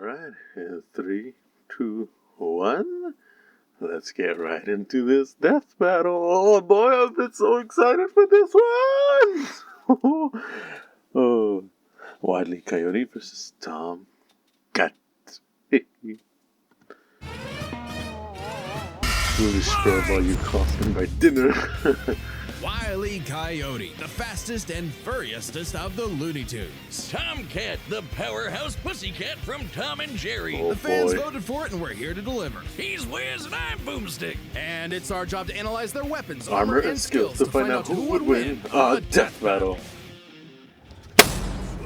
Alright, in 3, 2, 1. Let's get right into this death battle. Oh boy, I've been so excited for this one! Oh, Wile Coyote versus Tom Cat. Foolish scareball, you cost me my dinner. Wile Coyote, the fastest and furriestest of the Looney Tunes. Tomcat, the powerhouse pussycat from Tom and Jerry. Oh, The fans boy. voted for it and we're here to deliver. He's Wiz and I'm Boomstick. And it's our job to analyze their weapons, Armor and skills to find out who would win a death battle.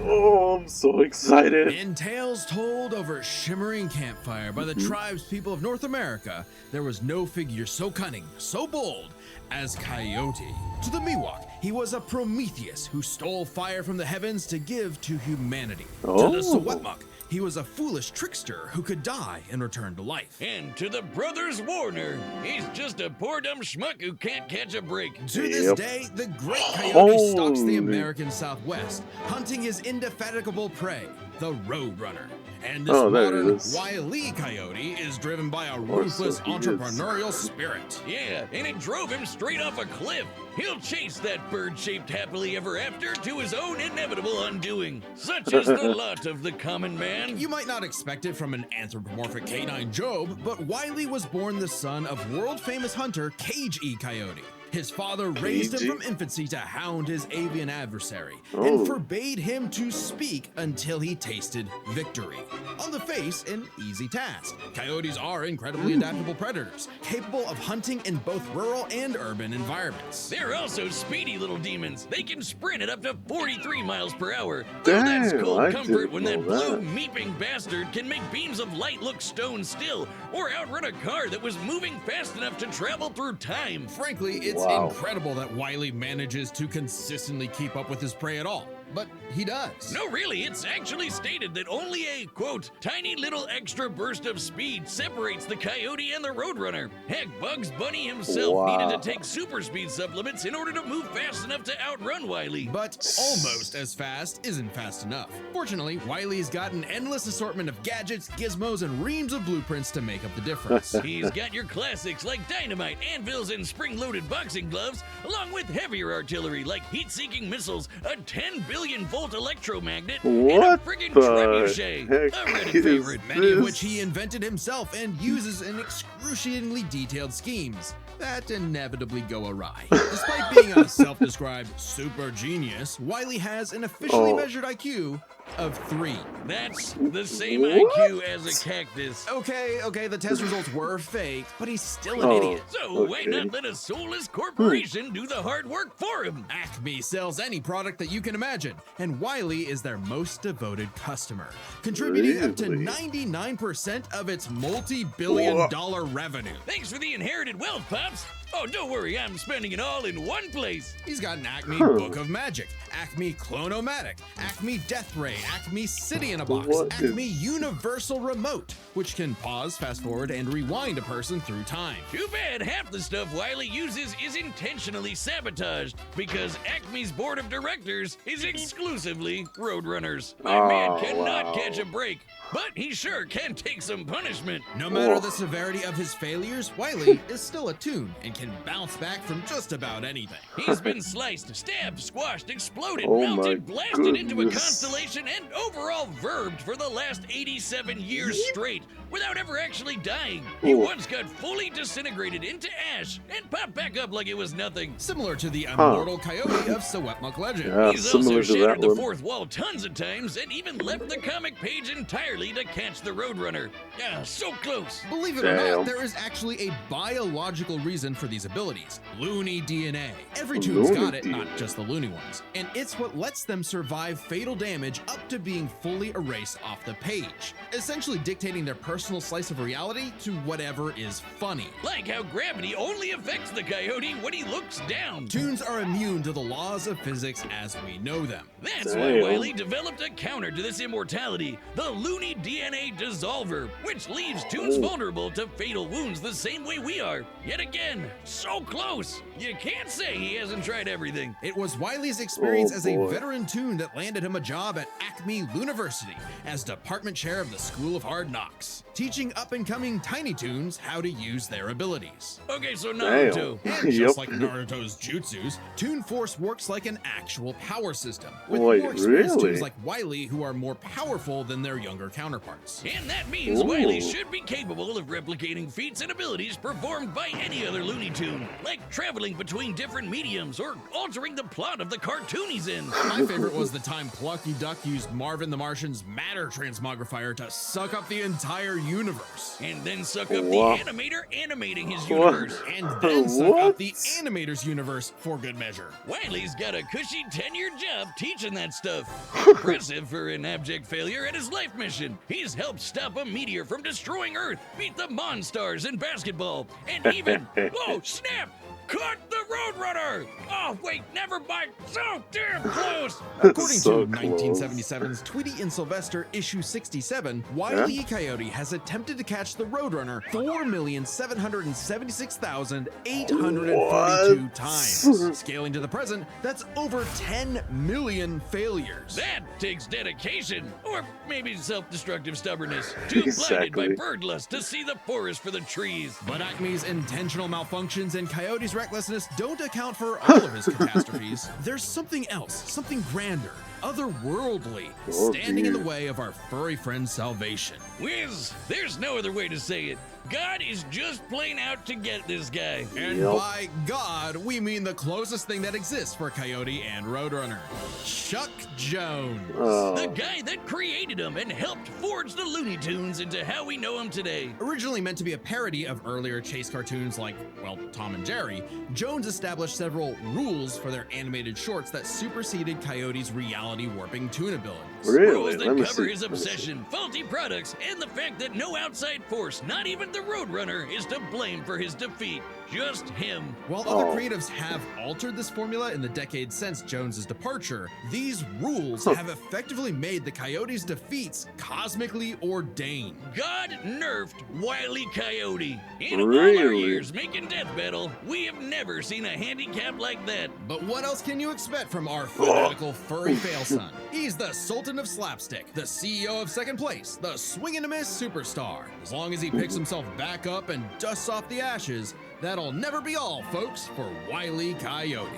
Oh, I'm so excited. In tales told over a shimmering campfire by the tribes people of North America, there was no figure so cunning, so bold as Coyote. To the Miwok, he was a Prometheus who stole fire from the heavens to give to humanity. To the Sewetmuk, he was a foolish trickster who could die and return to life. And to the brothers Warner, he's just a poor dumb schmuck who can't catch a break. To this Yep. day, the great Coyote stalks the Holy. American Southwest, hunting his indefatigable prey, the Roadrunner. And this Oh, there it modern is. Wile Coyote is driven by a so ruthless he is. entrepreneurial spirit. Yeah, and it drove him straight off a cliff. He'll chase that bird-shaped happily ever after to his own inevitable undoing. Such is the lot of the common man. You might not expect it from an anthropomorphic canine Job, but Wile was born the son of world-famous hunter Cage Coyote. His father raised him Cage-E? from infancy to hound his avian adversary, Oh. and forbade him to speak until he tasted victory. On the face, an easy task. Coyotes are incredibly adaptable predators, capable of hunting in both rural and urban environments. They're also speedy little demons. They can sprint at up to 43 miles per hour. Though that's Damn, cold I comfort didn't when that know blue that. meeping bastard can make beams of light look stone still, or outrun a car that was moving fast enough to travel through time. Frankly, it's Wow. incredible that Wile manages to consistently keep up with his prey at all, but he does. No, really, it's actually stated that only a, quote, tiny little extra burst of speed separates the Coyote and the Roadrunner. Heck, Bugs Bunny himself Wow. needed to take super speed supplements in order to move fast enough to outrun Wile. But almost as fast isn't fast enough. Fortunately, Wile's got an endless assortment of gadgets, gizmos, and reams of blueprints to make up the difference. He's got your classics like dynamite, anvils, and spring-loaded boxing gloves, along with heavier artillery like heat-seeking missiles, a 10 billion volt electromagnet, and a What friggin' the trebuchet, heck a Reddit is favorite. Many of this? which he invented himself and uses in excruciatingly detailed schemes that inevitably go awry. Despite being a self-described super genius, Wile has an officially Oh. measured IQ of 3. That's the same What? IQ as a cactus. Okay, the test results were fake, but he's still an Oh. idiot. So why Okay. not let a soulless corporation do the hard work for him? Acme sells any product that you can imagine, and Wile is their most devoted customer, contributing up to Really? 99% of its multi-billion-dollar revenue. Thanks for the inherited wealth, Pops. Oh, don't worry, I'm spending it all in one place. He's got an Acme Book of Magic, Acme Clonomatic, Acme Death Ray, Acme City in a Box, What is- Acme Universal Remote, which can pause, fast forward, and rewind a person through time. Too bad half the stuff Wile uses is intentionally sabotaged because Acme's board of directors is exclusively Roadrunners. My man Oh, cannot wow. catch a break, but he sure can take some punishment. No matter Whoa. the severity of his failures, Wile is still attuned and can bounce back from just about anything. He's been sliced, stabbed, squashed, exploded, Oh melted, my blasted into a goodness. constellation, and overall verbed for the last 87 years straight without ever actually dying. He Oh. once got fully disintegrated into ash and popped back up like it was nothing. Similar to the immortal Coyote of Sewetmuk legend. Yeah, He's also similar to shattered that the one. fourth wall tons of times and even left the comic page entirely to catch the Roadrunner. Ah, so close. Believe it or Damn. not, there is actually a biological reason for these abilities. Looney DNA. Every toon's Looney got it, not DNA. just the loony ones. And it's what lets them survive fatal damage up to being fully erased off the page, essentially dictating their personal slice of reality to whatever is funny. Like how gravity only affects the Coyote when he looks down. Toons are immune to the laws of physics as we know them. That's why Damn. Wile developed a counter to this immortality, the Looney DNA Dissolver, which leaves Toons Oh. vulnerable to fatal wounds the same way we are. Yet again, so close. You can't say he hasn't tried everything. It was Wile's experience Oh, as a boy. veteran toon that landed him a job at Acme University as department chair of the the School of Hard Knocks, teaching up-and-coming Tiny Toons how to use their abilities. Okay, so Naruto. And just like Naruto's jutsus, Toon Force works like an actual power system, with Wait, more experienced really? Toons like Wile who are more powerful than their younger counterparts. And that means Ooh. Wile should be capable of replicating feats and abilities performed by any other Looney Tune, like traveling between different mediums or altering the plot of the cartoon he's in. My favorite was the time Plucky Duck used Marvin the Martian's matter transmogrifier to suck up the entire universe. And then suck up What? the animator animating his What? universe. And then suck What? up the animator's universe for good measure. Wiley's got a cushy 10-year job teaching that stuff. Impressive for an abject failure at his life mission. He's helped stop a meteor from destroying Earth, beat the Monstars in basketball, and even, oh snap, caught the Roadrunner! Oh wait, never mind, so damn close! According So to close. 1977's Tweety and Sylvester issue 67, Wile E. Coyote has attempted to catch the Roadrunner 4,776,842 What? times. Scaling to the present, that's over 10 million failures. That takes dedication, or maybe self-destructive stubbornness. Too blinded Exactly. by bird lust to see the forest for the trees. But Acme's intentional malfunctions and Coyote's recklessness don't account for all of his catastrophes. There's something else, something grander, otherworldly, Oh, standing in the dear. way of our furry friend's salvation. Wiz, there's no other way to say it. God is just plain out to get this guy. And Yep. by God, we mean the closest thing that exists for Coyote and Roadrunner. Chuck Jones. The Oh, guy that created him and helped forge the Looney Tunes into how we know him today. Originally meant to be a parody of earlier chase cartoons like, well, Tom and Jerry, Jones established several rules for their animated shorts that superseded Coyote's reality warping toon abilities. really? Rules that Let me cover see. his Let me see. obsession, faulty products, and the fact that no outside force, not even the Roadrunner, is to blame for his defeat. Just him. While other Oh. creatives have altered this formula in the decades since Jones's departure, these rules have effectively made the Coyote's defeats cosmically ordained. God nerfed Wile E. Coyote. In all our Really? years making Death Battle, we have never seen a handicap like that. But what else can you expect from our fanatical furry fail son? He's the Sultan of Slapstick, the CEO of Second Place, the swing and a miss superstar. As long as he picks himself back up and dusts off the ashes, that'll never be all, folks, for Wile E. Coyote.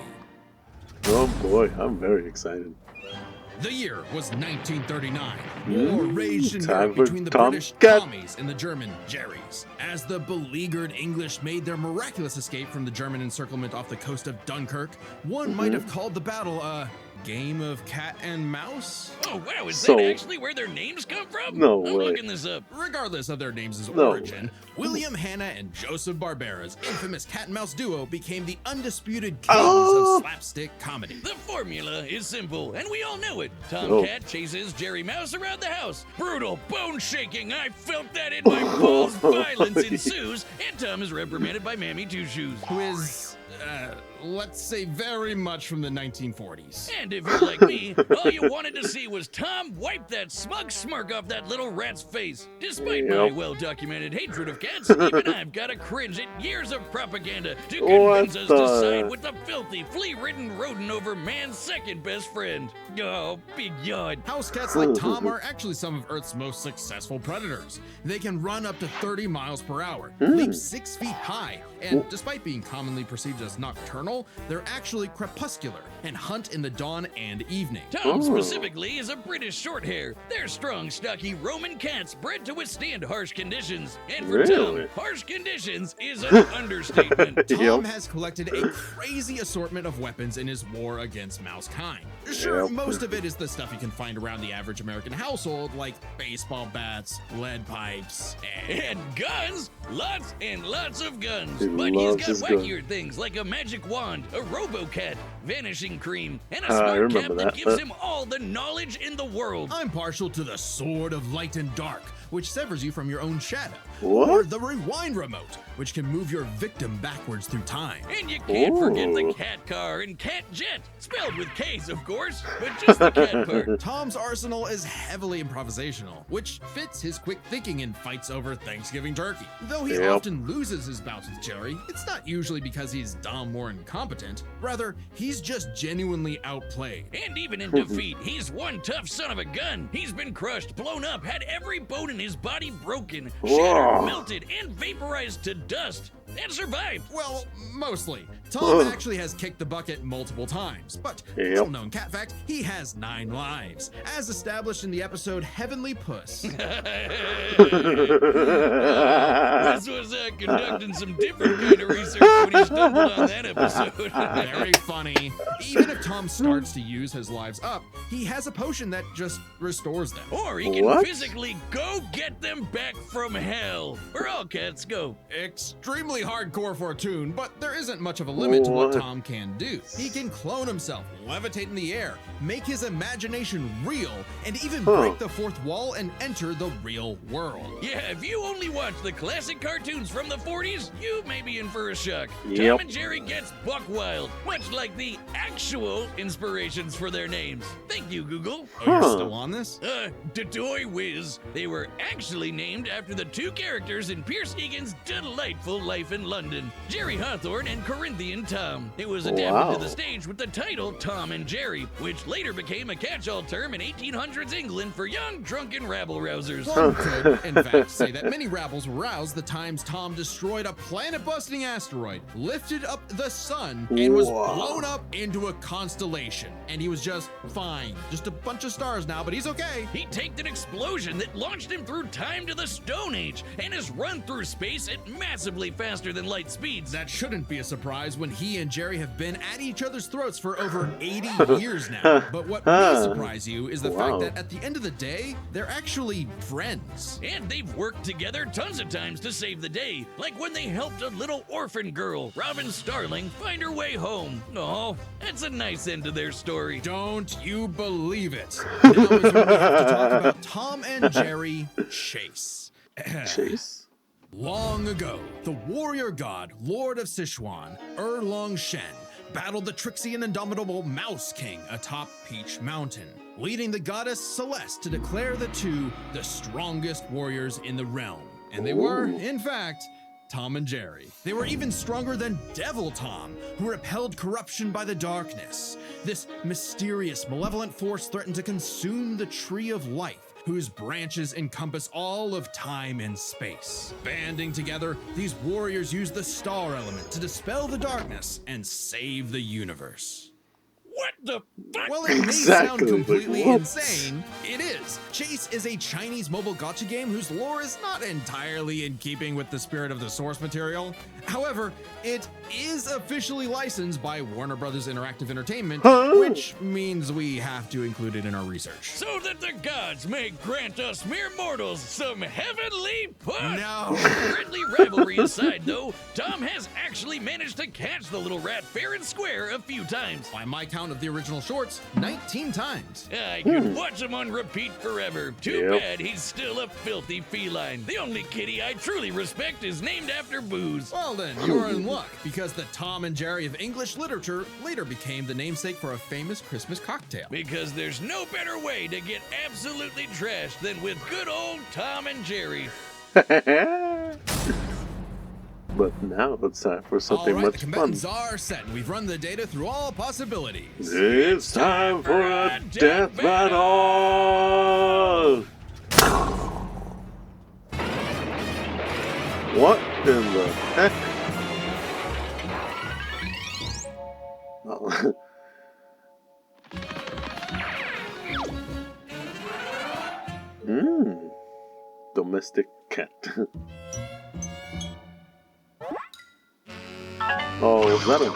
Oh boy, I'm very excited. The year was 1939. War raged in Time Europe for between the Tom British Cat. Tommies and the German Jerrys. As the beleaguered English made their miraculous escape from the German encirclement off the coast of Dunkirk, one might have called the battle a game of cat and mouse. Oh wow, is So- that actually where their names come from? No I'm way. looking this up. Regardless of their names' No origin, William Hanna and Joseph Barbera's infamous cat and mouse duo became the undisputed kings Oh. of slapstick comedy. The formula is simple, and we all know it. Oh. Tomcat chases Jerry Mouse around the house. Brutal, bone-shaking, I felt that in my balls. Violence ensues, and Tom is reprimanded by Mammy Two Shoes. Who is, let's say, very much from the 1940s. And if you're like me, all you wanted to see was Tom wipe that smug smirk off that little rat's face. Despite my Yep. well-documented hatred of cats, even I've got to cringe at years of propaganda to What convince us to the- side with the filthy, flea-ridden rodent over man's second best friend. Oh, big yawn. House cats like Tom are actually some of Earth's most successful predators. They can run up to 30 miles per hour, leap 6 feet high, and despite being commonly perceived as nocturnal, they're actually crepuscular and hunt in the dawn and evening. Tom Oh. specifically is a British shorthair. They're strong, stocky Roman cats bred to withstand harsh conditions. And for Tom, Really? harsh conditions is an understatement. Tom Yep. has collected a crazy assortment of weapons in his war against mouse kind. Sure, Yep. most of it is the stuff you can find around the average American household, like baseball bats, lead pipes, And guns! Lots and lots of guns. He But he's loves got his wackier things like a magic wand, a robo-cat, vanishing cream, and a I smart remember cap that that. gives him all the knowledge in the world. I'm partial to the Sword of Light and Dark, which severs you from your own shadow. What? Or the Rewind Remote, which can move your victim backwards through time. And you can't forget the Ooh. cat car and cat jet, spelled with K's, of course, but just the cat part. Tom's arsenal is heavily improvisational, which fits his quick thinking in fights over Thanksgiving turkey. Though he Yep. often loses his bouts with Jerry, it's not usually because he's dumb or incompetent. Rather, he's just genuinely outplayed. And even in defeat, he's one tough son of a gun. He's been crushed, blown up, had every bone in his body broken, Whoa. shattered, melted, and vaporized to dust, and survived. Well, mostly. Tom actually has kicked the bucket multiple times, but little known cat fact, he has 9 lives, as established in the episode Heavenly Puss. This was conducting some different kind of research when he stumbled on that episode. Very funny. Even if Tom starts to use his lives up, he has a potion that just restores them. Or he can What? physically go get them back from hell. Where all cats go. Extremely hardcore for a toon, but there isn't much of a limit to what What? Tom can do. He can clone himself, levitate in the air, make his imagination real, and even break the fourth wall and enter the real world. Yeah, if you only watch the classic cartoons from the 40s, you may be in for a shock. Yep. Tom and Jerry gets buck wild, much like the actual inspirations for their names. Thank you, Google. Oh, you're still on this? Dodoy Whiz. They were actually named after the 2 characters in Pierce Egan's delightful life in London, Jerry Hawthorne and Corinthian Tom. It was adapted to the stage with the title Tom and Jerry, which later became a catch-all term in 1800s England for young, drunken rabble-rousers. One could, in fact, say that many rabbles were roused the times Tom destroyed a planet-busting asteroid, lifted up the sun, and was blown up into a constellation. And he was just fine. Just a bunch of stars now, but he's okay. He taked an explosion that launched him through time to the Stone Age and has run through space at massively faster than light speeds. That shouldn't be a surprise when he and Jerry have been at each other's throats for over 80 years now. But what may surprise you is the fact that at the end of the day, they're actually friends. And they've worked together tons of times to save the day, like when they helped a little orphan girl, Robin Starling, find her way home. Oh, that's a nice end to their story. Don't you believe it? Now is when we have to talk about Tom and Jerry Chase. Chase? Long ago, the warrior god, Lord of Sichuan, Erlong Shen, battled the tricksy and indomitable Mouse King atop Peach Mountain, leading the goddess Celeste to declare the two the strongest warriors in the realm. And they were, in fact, Tom and Jerry. They were even stronger than Devil Tom, who repelled corruption by the darkness. This mysterious, malevolent force threatened to consume the Tree of Life, whose branches encompass all of time and space. Banding together, these warriors used the star element to dispel the darkness and save the universe. What the fuck? Well, it may sound completely insane. It is. Chase is a Chinese mobile gacha game whose lore is not entirely in keeping with the spirit of the source material. However, it is officially licensed by Warner Brothers Interactive Entertainment, which means we have to include it in our research. So that the gods may grant us mere mortals some heavenly push. No. Friendly rivalry aside, though, Tom has actually managed to catch the little rat fair and square a few times. By my count of the original shorts, 19 times. I could watch him on repeat forever. Too bad he's still a filthy feline. The only kitty I truly respect is named after booze. Well then, you're in luck, because the Tom and Jerry of English literature later became the namesake for a famous Christmas cocktail. Because there's no better way to get absolutely trashed than with good old Tom and Jerry. But now it's time for something All right, much the fun. combatants are set, and we've run the data through all possibilities. It's time for a death battle! What in the heck? Oh. Domestic cat. Oh, was that a...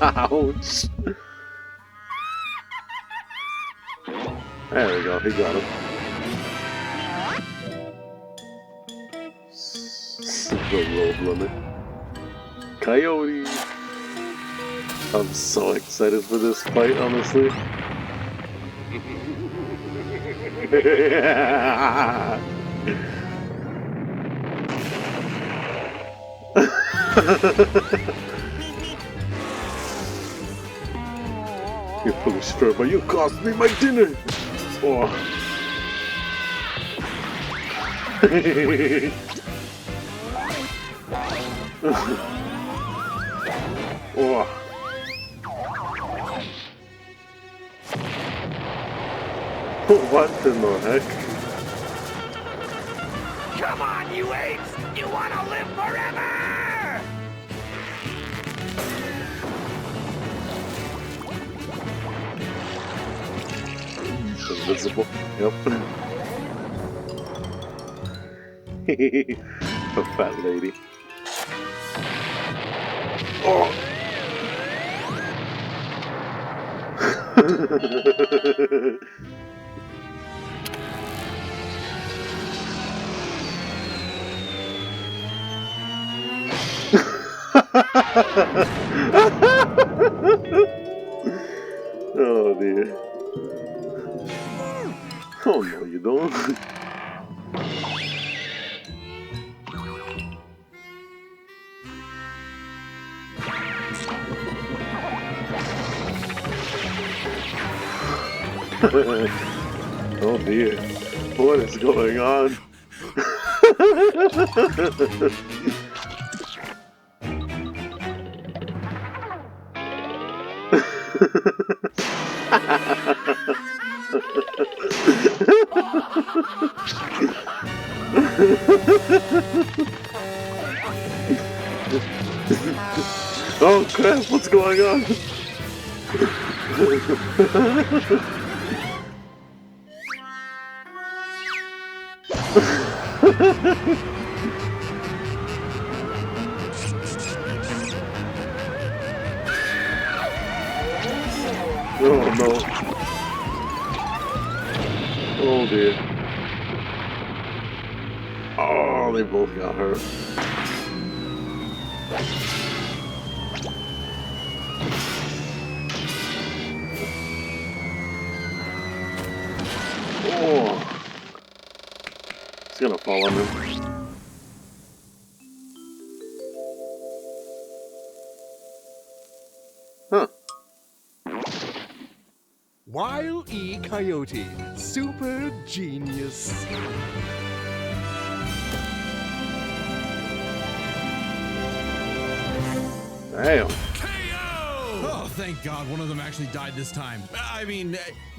Ouch. There we go, he got him. The road limit. Coyote. I'm so excited for this fight, honestly. You foolish but you cost me my dinner! Oh. Oh. What in the heck? Come on, you apes! You want to live forever! Invisible. Yep. A fat lady. Oh. Oh dear. Oh no, you don't. Oh dear. What is going on? Oh crap, what's going on? Oh no. Oh dear. Oh, they both got hurt. Oh. It's gonna fall on him. Huh. Wile E. Coyote, super genius. Damn. Oh, thank God one of them actually died this time. I mean,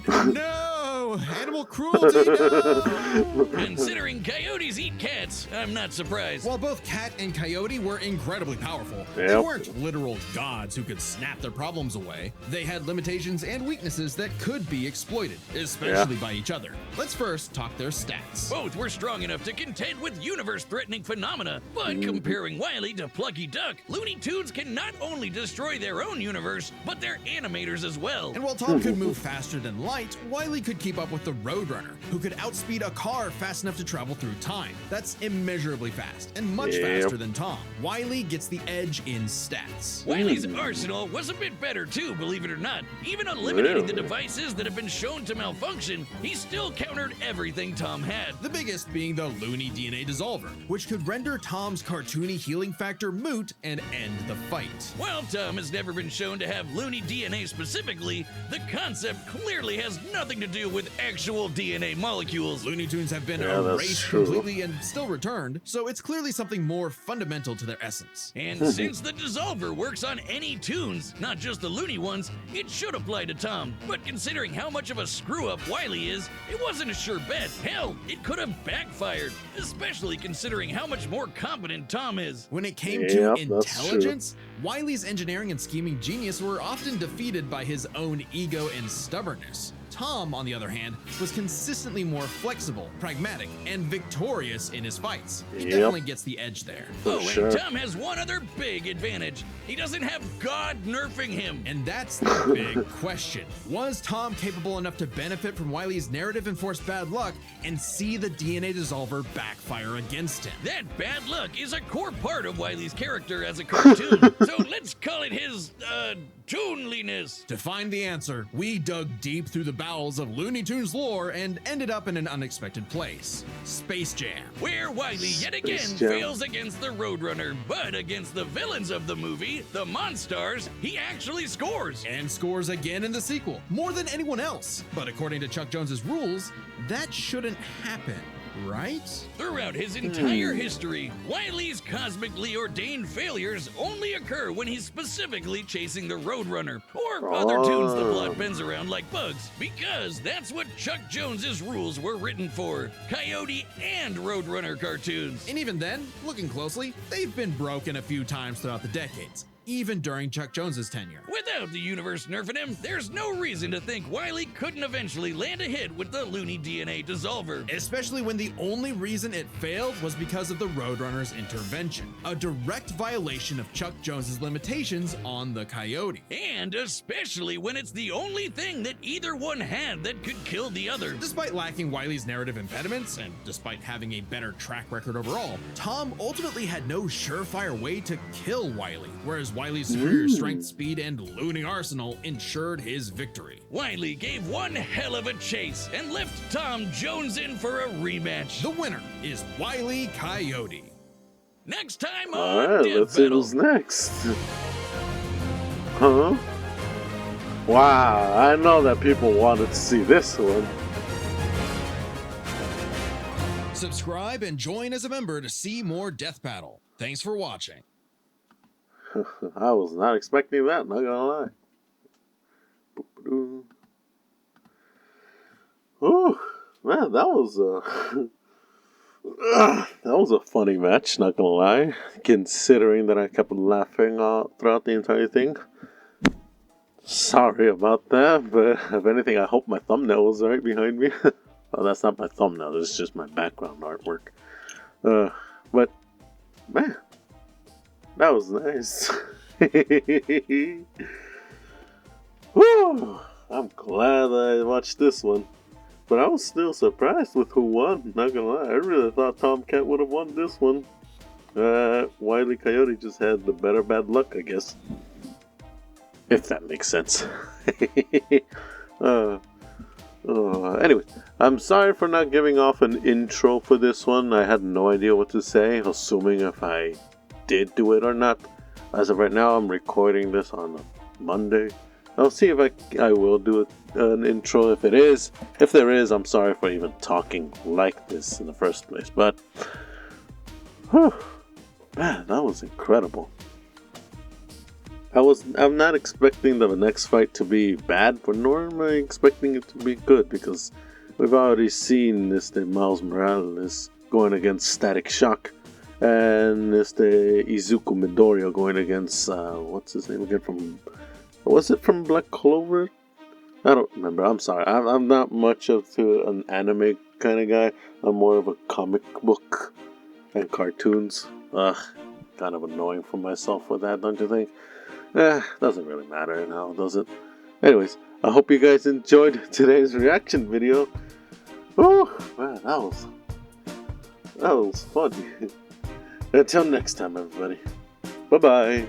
no! Animal cruelty, no! Considering coyotes eat cats, I'm not surprised. While both Cat and Coyote were incredibly powerful, they Yep. weren't literal gods who could snap their problems away. They had limitations and weaknesses that could be exploited, especially by each other. Let's first talk their stats. Both were strong enough to contend with universe-threatening phenomena, but comparing Wile to Plucky Duck, Looney Tunes can not only destroy their own universe, but their animators as well. And while Tom could move faster than light, Wile could keep up with the Roadrunner, who could outspeed a car fast enough to travel through time. That's immeasurably fast, and much Yep. faster than Tom. Wile gets the edge in stats. Wile's arsenal was a bit better too, believe it or not. Even eliminating the Really? devices that have been shown to malfunction, he still countered everything Tom had. The biggest being the Looney DNA Dissolver, which could render Tom's cartoony healing factor moot and end the fight. While Tom has never been shown to have Looney DNA specifically, the concept clearly has nothing to do with actual DNA molecules. Looney Tunes have been Yeah, that's erased true. completely and still returned, so it's clearly something more fundamental to their essence. And since the Dissolver works on any tunes, not just the Looney ones, it should apply to Tom. But considering how much of a screw-up Wile is, it wasn't a sure bet. Hell, it could have backfired, especially considering how much more competent Tom is. When it came Yep, to that's intelligence, Wile's engineering and scheming genius were often defeated by his own ego and stubbornness. Tom, on the other hand, was consistently more flexible, pragmatic, and victorious in his fights. He Yep. definitely gets the edge there. Oh, sure. and Tom has one other big advantage. He doesn't have God nerfing him. And that's the big question. Was Tom capable enough to benefit from Wile's narrative-enforced bad luck and see the DNA Dissolver backfire against him? That bad luck is a core part of Wile's character as a cartoon. So let's call it his, toonliness. To find the answer, we dug deep through the bowels of Looney Tunes lore and ended up in an unexpected place: Space Jam. Where Wile yet again Space Jam. fails against the Roadrunner, but against the villains of the movie, the Monstars, he actually scores. And scores again in the sequel, more than anyone else. But according to Chuck Jones's rules, that shouldn't happen. right? Throughout his entire history, Wile's cosmically ordained failures only occur when he's specifically chasing the Roadrunner or other tunes the plot bends around like bugs, because that's what Chuck Jones's rules were written for: Coyote and Roadrunner cartoons. And even then, looking closely, they've been broken a few times throughout the decades, even during Chuck Jones's tenure. Without the universe nerfing him, there's no reason to think Wile couldn't eventually land a hit with the Looney DNA dissolver. Especially when the only reason it failed was because of the Roadrunner's intervention, a direct violation of Chuck Jones's limitations on the Coyote. And especially when it's the only thing that either one had that could kill the other. Despite lacking Wile's narrative impediments, and despite having a better track record overall, Tom ultimately had no surefire way to kill Wile, whereas Wile's superior strength, speed, and looting arsenal ensured his victory. Wile gave one hell of a chase and left Tom Jones in for a rematch. The winner is Wile Coyote. Next time Alright, on Death let's see Battle. who's next. Huh? Wow, I know that people wanted to see this one. Subscribe and join as a member to see more Death Battle. Thanks for watching. I was not expecting that, not gonna lie. Boop-a-doo. Ooh, man, that was that was a funny match, not gonna lie. Considering that I kept laughing throughout the entire thing. Sorry about that, but if anything, I hope my thumbnail was right behind me. Well, that's not my thumbnail, it's just my background artwork. But, man, that was nice. Whew, I'm glad I watched this one. But I was still surprised with who won, not gonna lie. I really thought Tomcat would have won this one. Wile Coyote just had the better bad luck, I guess. If that makes sense. Anyway, I'm sorry for not giving off an intro for this one. I had no idea what to say, assuming if I did do it or not. As of right now, I'm recording this on a Monday. I'll see if I will do an intro if there is. I'm sorry for even talking like this in the first place. But, whew, man, that was incredible. I'm not expecting the next fight to be bad, but nor am I expecting it to be good, because we've already seen Miles Morales going against Static Shock, and Izuku Midoriya going against what's his name again, was it from Black Clover? I don't remember. I'm sorry. I'm not much of an anime kind of guy. I'm more of a comic book and cartoons. Kind of annoying for myself with that, don't you think? Doesn't really matter now, does it? Anyways, I hope you guys enjoyed today's reaction video. Oh, man, that was fun. Until next time, everybody. Bye-bye.